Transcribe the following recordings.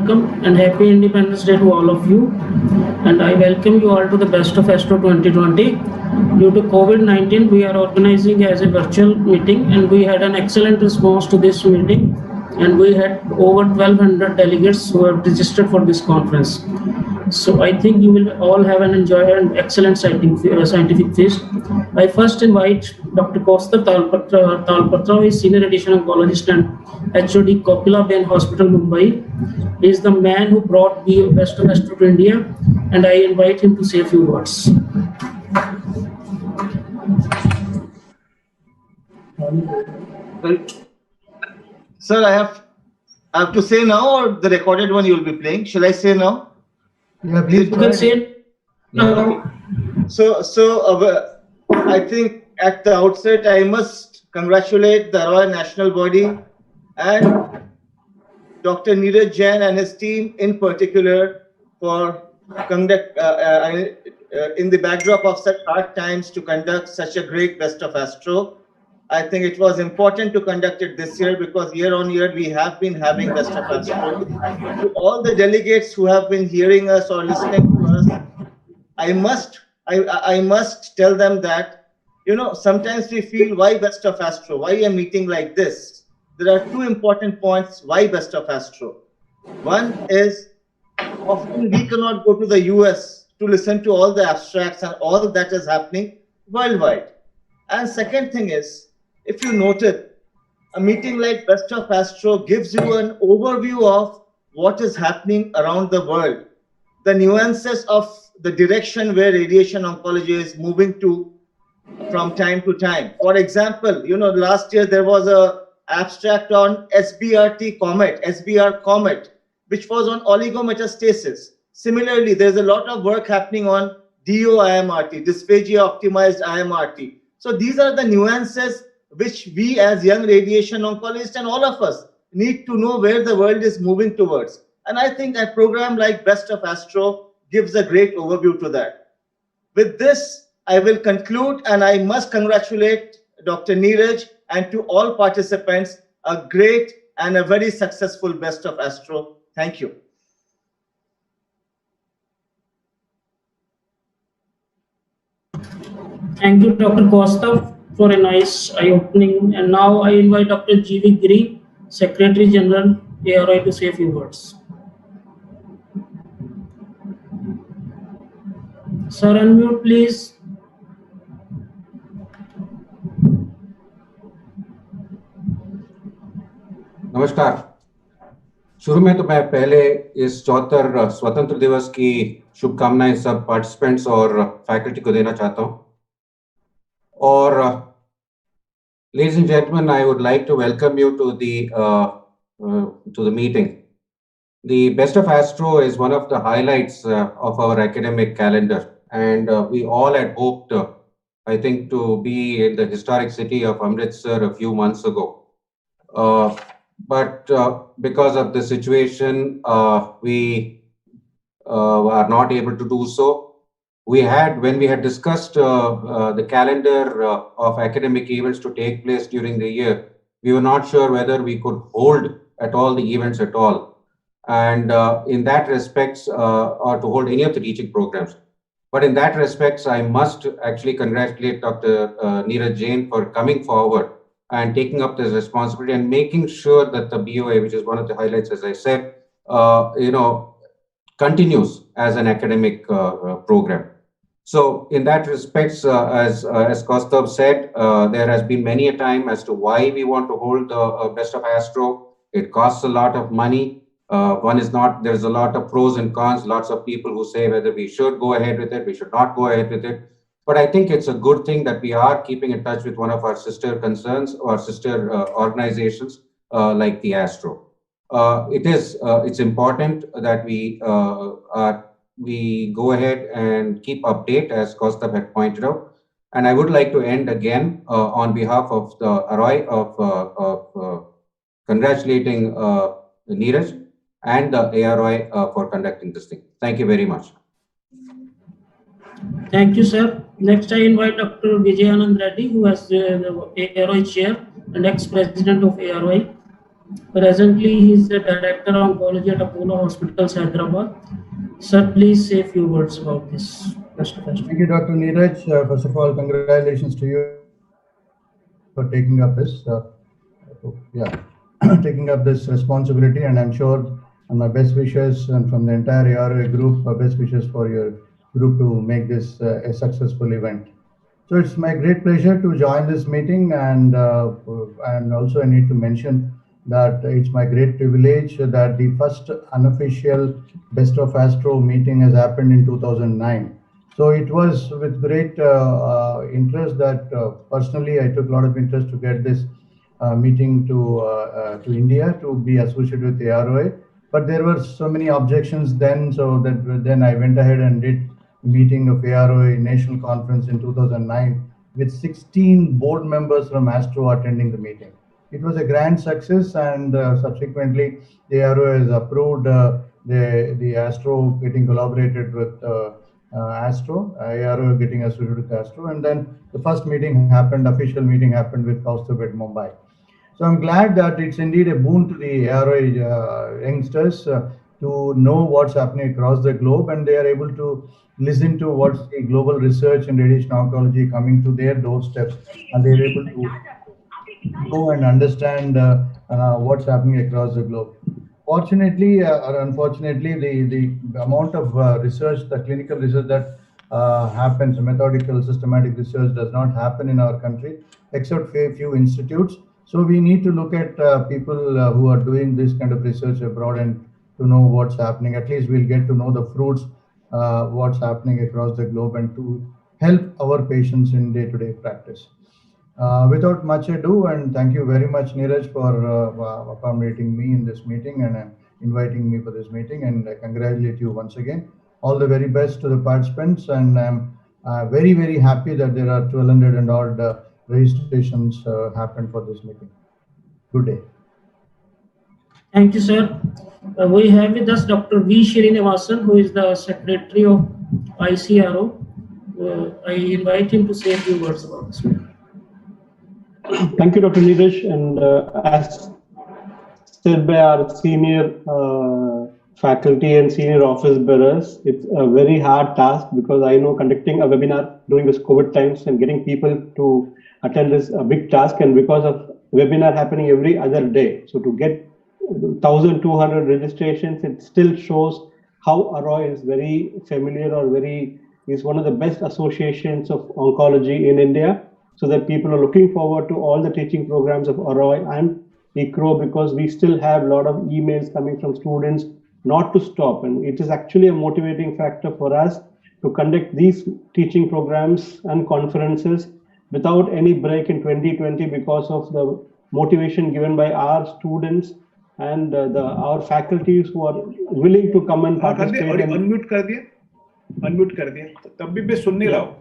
welcome and happy Independence Day to all of you. And I welcome you all to the Best of Astro 2020. Due to COVID-19, we are organizing as a virtual meeting, and we had an excellent response to this meeting. And we had over 1,200 delegates who have registered for this conference. So I think you will all have an enjoy and excellent scientific feast. I first invite Dr. Kaustav Talpatra, who is Senior Radiation Oncologist and HOD Kopila Ben Hospital, Mumbai. He is the man who brought the Best of Astro to India, and I invite him to say a few words. Sir, I have to say now, or the recorded one you will be playing? Shall I say now? Yeah, please. You can say it now. So I think at the outset I must congratulate the Royal National Body and Dr. Neeraj Jain and his team in particular for conduct in the backdrop of such hard times to conduct such a great Best of Astro. I think it was important to conduct it this year because year on year we have been having Best of Astro. To all the delegates who have been hearing us or listening to us, I must tell them that, you know, sometimes we feel, why Best of Astro? Why a meeting like this? There are two important points why Best of Astro. One is, often we cannot go to the US to listen to all the abstracts and all that is happening worldwide. And second thing is, if you noted, a meeting like Best of Astro gives you an overview of what is happening around the world, the nuances of the direction where radiation oncology is moving to from time to time. For example, you know, last year there was a abstract on SBR comet, which was on oligometastasis. Similarly, there's a lot of work happening on DO-IMRT, dysphagia optimized IMRT. So these are the nuances which we as young radiation oncologists and all of us need to know where the world is moving towards. And I think a program like Best of Astro gives a great overview to that. With this, I will conclude, and I must congratulate Dr. Neeraj and to all participants, a great and a very successful Best of Astro. Thank you. Thank you, Dr. Kaustav, for a nice eye-opening. And now I invite Dr. G.V. Giri, Secretary General, ARI, to say a few words. Sir, unmute, please. नमस्कार। शुरू में तो मैं पहले इस 74 स्वतंत्र दिवस की शुभकामनाएं सब पार्टिसिपेंट्स और फैकल्टी को देना चाहता हूं। और ladies and gentlemen, I would like to welcome you to the meeting. The Best of Astro is one of the highlights of our academic calendar, and we all had hoped, I think, to be in the historic city of Amritsar a few months ago. But because of the situation, we are not able to do so. When we had discussed the calendar of academic events to take place during the year, we were not sure whether we could hold at all the events at all. And in that respects, or to hold any of the teaching programs. But in that respects, I must actually congratulate Dr. Neeraj Jain for coming forward and taking up this responsibility and making sure that the BOA, which is one of the highlights, as I said, continues as an academic program. So in that respects, as Kaustav said, there has been many a time as to why we want to hold the Best of Astro. It costs a lot of money. There's a lot of pros and cons, lots of people who say whether we should go ahead with it, we should not go ahead with it. But I think it's a good thing that we are keeping in touch with one of our sister concerns or sister organizations like the Astro. It's important that we go ahead and keep update, as Kaustav had pointed out. And I would like to end again on behalf of the AROI of congratulating Neeraj and the AROI for conducting this thing. Thank you very much. Thank you, sir. Next, I invite Dr. Vijayanand Reddy, who is the AROI chair and ex-president of AROI. Presently, he is the Director of Oncology at Apollo Hospitals, Hyderabad. Sir, please say a few words about this. Thank you, Dr. Neeraj. First of all, congratulations to you for taking up this, taking up this responsibility, and I'm sure, and my best wishes, and from the entire AROA group, best wishes for your group to make this a successful event. So it's my great pleasure to join this meeting, and also I need to mention that it's my great privilege that the first unofficial Best of Astro meeting has happened in 2009. So it was with great interest that personally I took a lot of interest to get this meeting to India to be associated with the AROA. But there were so many objections then, so that then I went ahead and did a meeting of AROA National Conference in 2009 with 16 board members from Astro attending the meeting. It was a grand success, and subsequently the AROA has approved the Astro getting collaborated with Astro, ARO getting associated with Astro, and then the first meeting happened, official meeting happened with Kaustubh at Mumbai. So I'm glad that it's indeed a boon to the ARO youngsters to know what's happening across the globe, and they are able to listen to what's the global research in radiation oncology coming to their doorsteps, and they're able to go and understand what's happening across the globe. Fortunately or unfortunately, the amount of research, the clinical research that happens, methodical, systematic research does not happen in our country, except a few institutes. So we need to look at people who are doing this kind of research abroad and to know what's happening. At least we'll get to know the fruits, what's happening across the globe, and to help our patients in day-to-day practice. Without much ado, and thank you very much, Neeraj, for accommodating me in this meeting and inviting me for this meeting, and I congratulate you once again. All the very best to the participants, and I'm very, very happy that there are 1,200 and odd registrations happened for this meeting. Good day. Thank you, sir. We have with us Dr. V. Srinivasan, who is the Secretary of ICRO. I invite him to say a few words about this. Thank you, Dr. Neeraj. And as said by our senior faculty and senior office bearers, it's a very hard task, because I know conducting a webinar during this COVID times and getting people to attend is a big task. And because of webinar happening every other day, so to get 1,200 registrations, it still shows how AROI is very familiar, or is one of the best associations of oncology in India, so that people are looking forward to all the teaching programs of AROI and ICRO, because we still have a lot of emails coming from students not to stop. And it is actually a motivating factor for us to conduct these teaching programs and conferences without any break in 2020, because of the motivation given by our students and our faculties who are willing to come and participate. Unmute कर दिया तब भी मैं सुन नहीं रहा हूँ.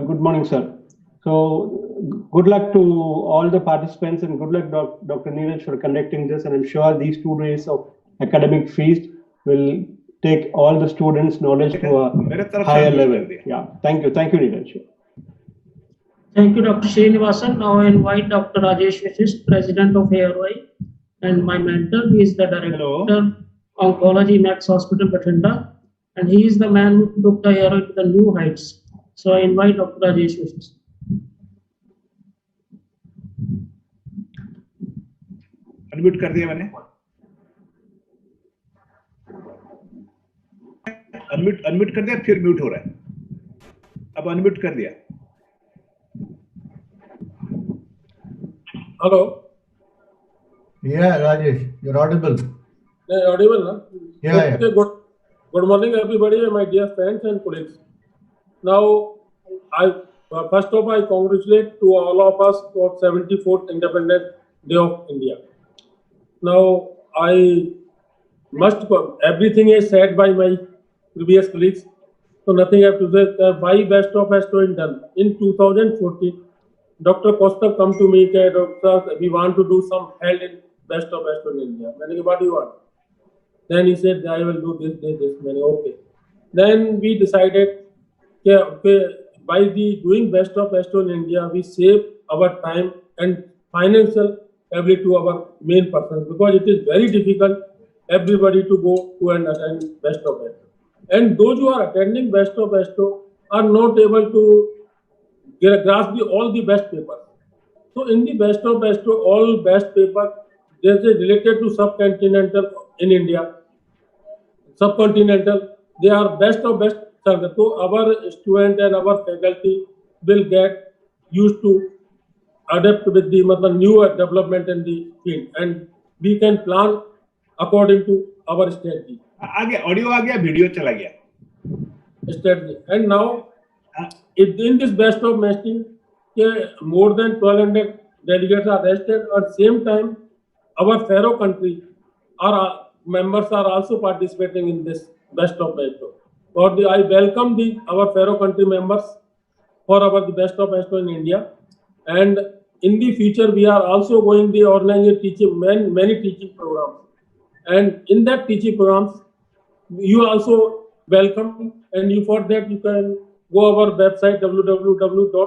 Good morning, sir. So good luck to all the participants, and good luck, Dr. Neeraj, for conducting this. And I'm sure these 2 days of academic feast will take all the students' knowledge to a higher level. Yeah, thank you, Neeraj. Thank you, Dr. Srinivasan. Now I invite Dr. Rajesh Vashist, President of AROI, and my mentor. He is the Director of Oncology, Max Hospital, Bathinda, and he is the man who took the AROI to the new heights. So I invite Dr. Rajesh Vashist. Unmute कर दिया मैंने. Unmute कर दिया, फिर mute हो रहा है. अब unmute कर दिया. Hello. Yeah, Rajesh, you're audible. Yeah, audible, no? Yeah, okay, yeah. Good morning, everybody, my dear friends and colleagues. Now, first of all, I congratulate to all of us for 74th Independence Day of India. Now, everything is said by my previous colleagues, so nothing I have to say. Why Best of Astro is done? In 2014, Dr. Kaustubh come to me, say, Doctor, we want to do some held in Best of Astro in India. I said, what do you want? Then he said, I will do this. Okay. Then we decided, okay, by doing Best of Astro in India, we save our time and financial ability to our main persons, because it is very difficult everybody to go to and attend Best of Astro. And those who are attending Best of Astro are not able to grasp all the best papers. So in the Best of Astro, all best paper, there is related to subcontinental in India. Subcontinental, they are best of best. So our student and our faculty will get used to adapt with the new development in the field, and we can plan according to our strategy. आ गया audio, आ गया video, चला गया Strategy. And now, in this Best of meeting, more than 1,200 delegates are rested. At same time, our fellow country, our members are also participating in this Best of Astro. I welcome our fellow country members for the Best of Astro in India. And in the future, we are also going to organize many teaching programs. And in that teaching programs, you also welcome, and for that you can go our website www.aroe.org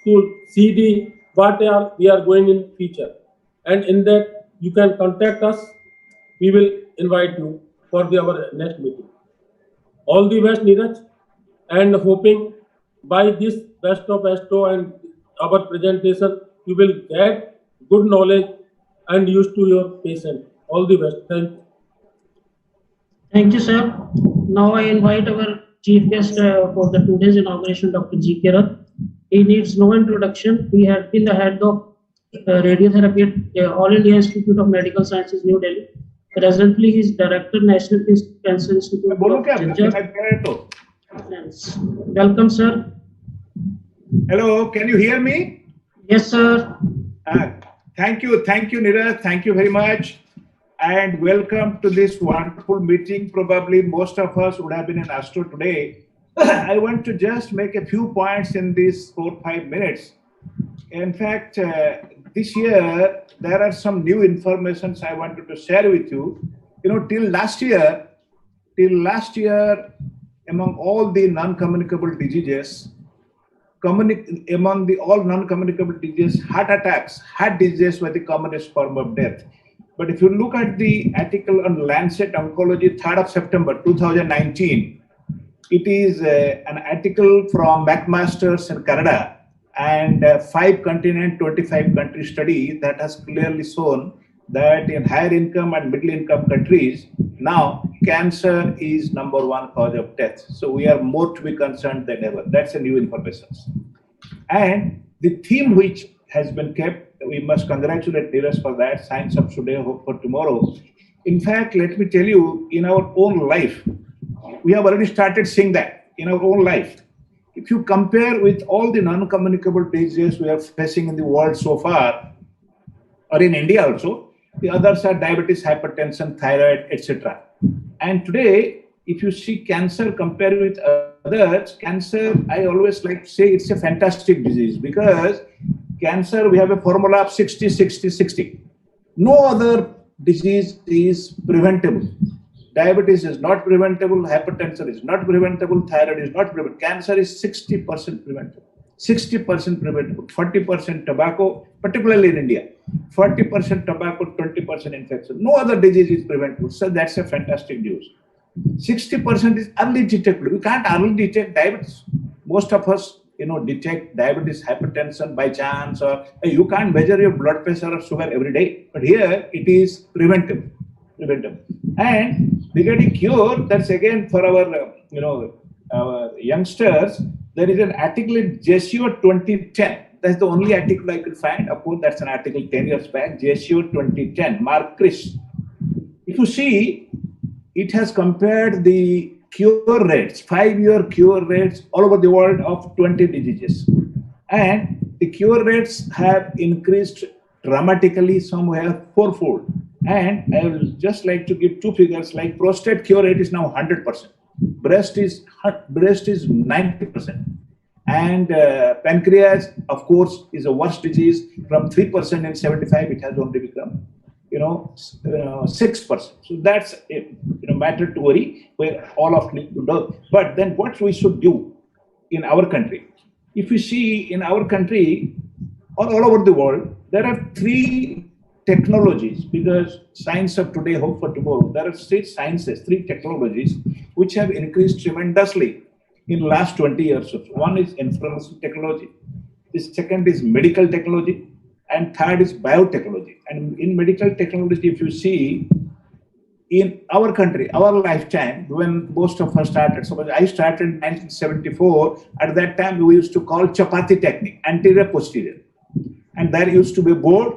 to see what we are going in future. And in that you can contact us. We will invite you for our next meeting. All the best, Neeraj, and hoping by this Best of Astro and our presentation, you will get good knowledge and used to your patient. All the best. Thank you. Thank you, sir. Now I invite our chief guest for the today's inauguration, Dr. G.K. Rath. He needs no introduction. He had been the head of radiotherapy at All India Institute of Medical Sciences, New Delhi. Presently, he is director, National Cancer Institute. Welcome, sir. Hello, can you hear me? Yes, sir. Thank you, Neeraj. Thank you very much. And welcome to this wonderful meeting. Probably most of us would have been in Astro today. I want to just make a few points in these 4-5 minutes. In fact, this year, there are some new informations I wanted to share with you. Till last year, among all the non-communicable diseases, among all non-communicable diseases, heart attacks, heart disease were the commonest form of death. But if you look at the article on Lancet Oncology, 3rd of September 2019, it is an article from McMaster's in Canada, and 5 continent, 25 country study that has clearly shown that in higher income and middle income countries, now cancer is #1 cause of death. So we are more to be concerned than ever. That's a new information. And the theme which has been kept, we must congratulate Neeraj for that. Science of today, hope for tomorrow. In fact, let me tell you, in our own life, we have already started seeing that in our own life. If you compare with all the non-communicable diseases we are facing in the world so far, or in India also, the others are diabetes, hypertension, thyroid, etc. And today, if you see cancer compared with others, cancer, I always like to say it's a fantastic disease, because cancer, we have a formula of 60, 60, 60. No other disease is preventable. Diabetes is not preventable, hypertension is not preventable, thyroid is not preventable. Cancer is 60% preventable. 60% preventable, 40% tobacco, particularly in India, 40% tobacco, 20% infection. No other disease is preventable. So that's a fantastic news. 60% is early detectable. We can't early detect diabetes. Most of us, detect diabetes, hypertension by chance, or you can't measure your blood pressure or sugar every day. But here it is preventable. And regarding cure, that's again for our, our youngsters. There is an article in JCO 2010. That's the only article I could find. Of course, that's an article 10 years back. JCO 2010, Mark Chris. If you see, it has compared the cure rates, 5-year cure rates all over the world of 20 diseases. And the cure rates have increased dramatically, somewhere 4-fold. And I will just like to give 2 figures, like prostate cure rate is now 100%. Breast is 90%. And pancreas, of course, is a worst disease. From 3% in 75, it has only become 6%. So that's a matter to worry, where all of need to do. But then what we should do in our country? If we see in our country or all over the world, There are three technologies, because science of today, hope for tomorrow. There are three sciences, three technologies which have increased tremendously in the last 20 years or so. One is information technology, the second is medical technology, and third is biotechnology. And in medical technology, if you see, in our country, our lifetime, when most of us started, so I started in 1974, at that time we used to call chapati technique, anterior posterior. And there used to be a board,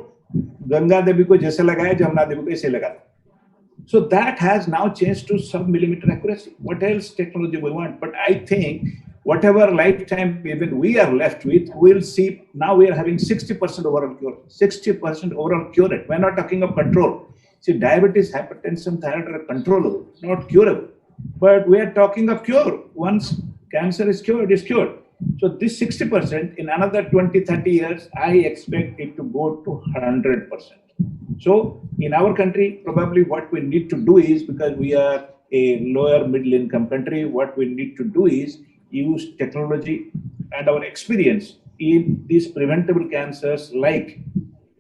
Ganga Devi ko jaise lagaya, Jamuna Devi ko aise lagaya. So that has now changed to sub-millimeter accuracy. What else technology we want? But I think whatever lifetime even we are left with, we'll see now we are having 60% overall cure. 60% overall cure rate. We're not talking of control. See, diabetes, hypertension, thyroid are controllable, not curable. But we are talking of cure. Once cancer is cured, it's cured. So this 60%, in another 20, 30 years, I expect it to go to 100%. So in our country, probably what we need to do is, because we are a lower middle income country, what we need to do is use technology and our experience in these preventable cancers like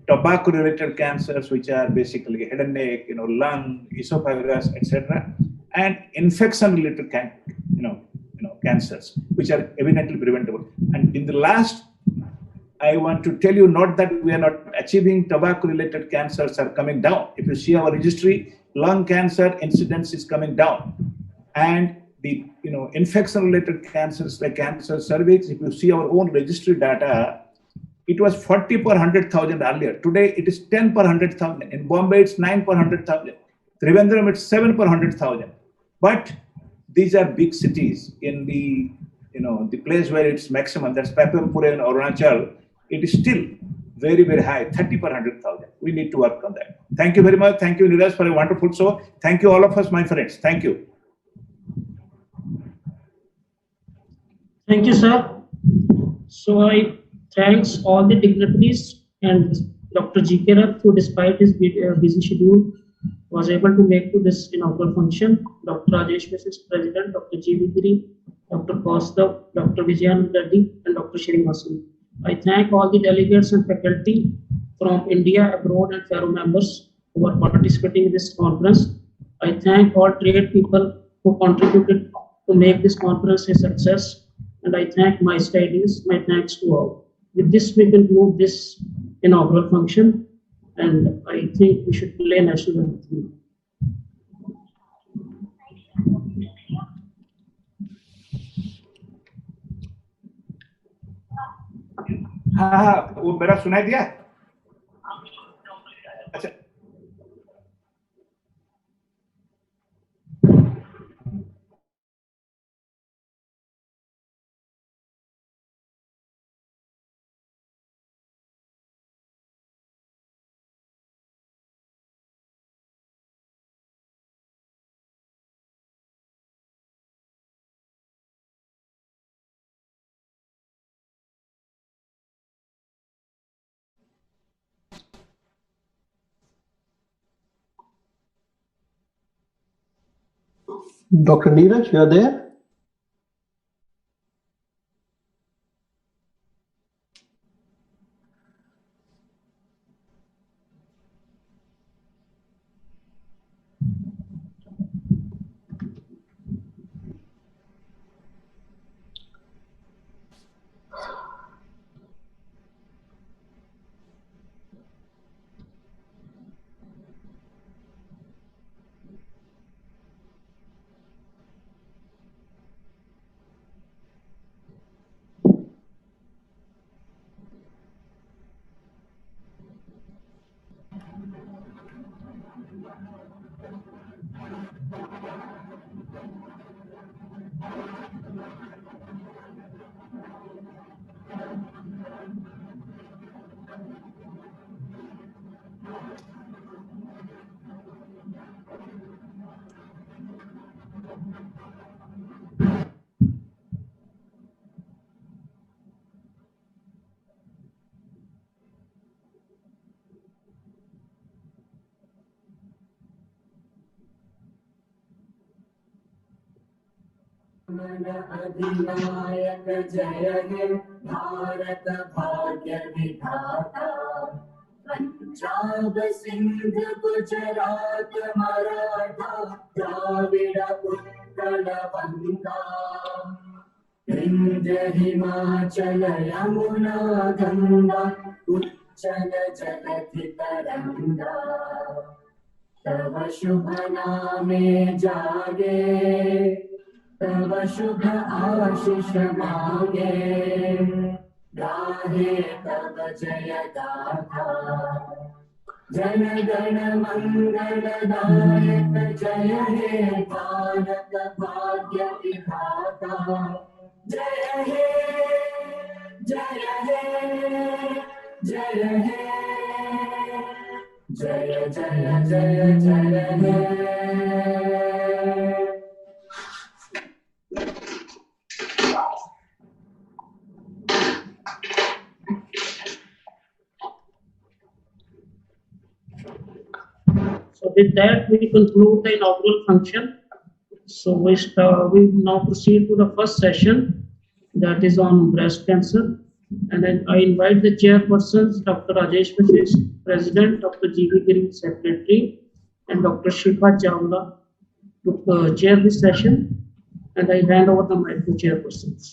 tobacco-related cancers, which are basically head and neck, lung, esophagus, etc., and infection-related cancers, which are evidently preventable. And in the last, I want to tell you, not that we are not achieving, tobacco-related cancers are coming down. If you see our registry, lung cancer incidence is coming down, and the infection-related cancers like cancer cervix. If you see our own registry data, it was 40 per 100,000 earlier. Today it is 10 per 100,000. In Bombay it's 9 per 100,000. Trivandrum it's 7 per 100,000. But these are big cities. In the the place where it's maximum, that's Papampura and Arunachal, it is still very, very high, 30 per 100,000. We need to work on that. Thank you very much. Thank you, Neeraj, for a wonderful show. Thank you, all of us, my friends. Thank you. Thank you, sir. So I thanks all the dignitaries and Dr. G.K. Rath, who despite his busy schedule was able to make to this inaugural function. Dr. Rajesh Mrs. President, Dr. G.V. Giri, Dr. Kaustav, Dr. Vijayan Reddy, and Dr. Srinivasan. I thank all the delegates and faculty from India, abroad, and fellow members who are participating in this conference. I thank all trade people who contributed to make this conference a success. And I thank my studies. My thanks to all. With this, we conclude this inaugural function, and I think we should play national anthem. हाँ, वो मेरा सुनाई दिया? अच्छा, Dr. Neeraj, you're there? अधिनायक जय हे भारत भाग्य विधाता पंजाब सिंध गुजरात मराठा द्राविड उत्कल बंगा विंध्य हिमाचल यमुना गंगा उच्चल जलधि तरंगा तव शुभ नामे जागे तव शुभ आशीष मांगे गाहे तव जय गाथा जन गण मंगल दायक जय हे भारत भाग्य विधाता जय हे जय हे जय हे जय जय जय जय हे So with that, we conclude the inaugural function. So we now proceed to the first session, that is on breast cancer. And then I invite the chairpersons, Dr. Rajesh Vashist, President, Dr. G.V. Giri, Secretary, and Dr. Shifa Chawla to chair this session. And I hand over the mic to chairpersons.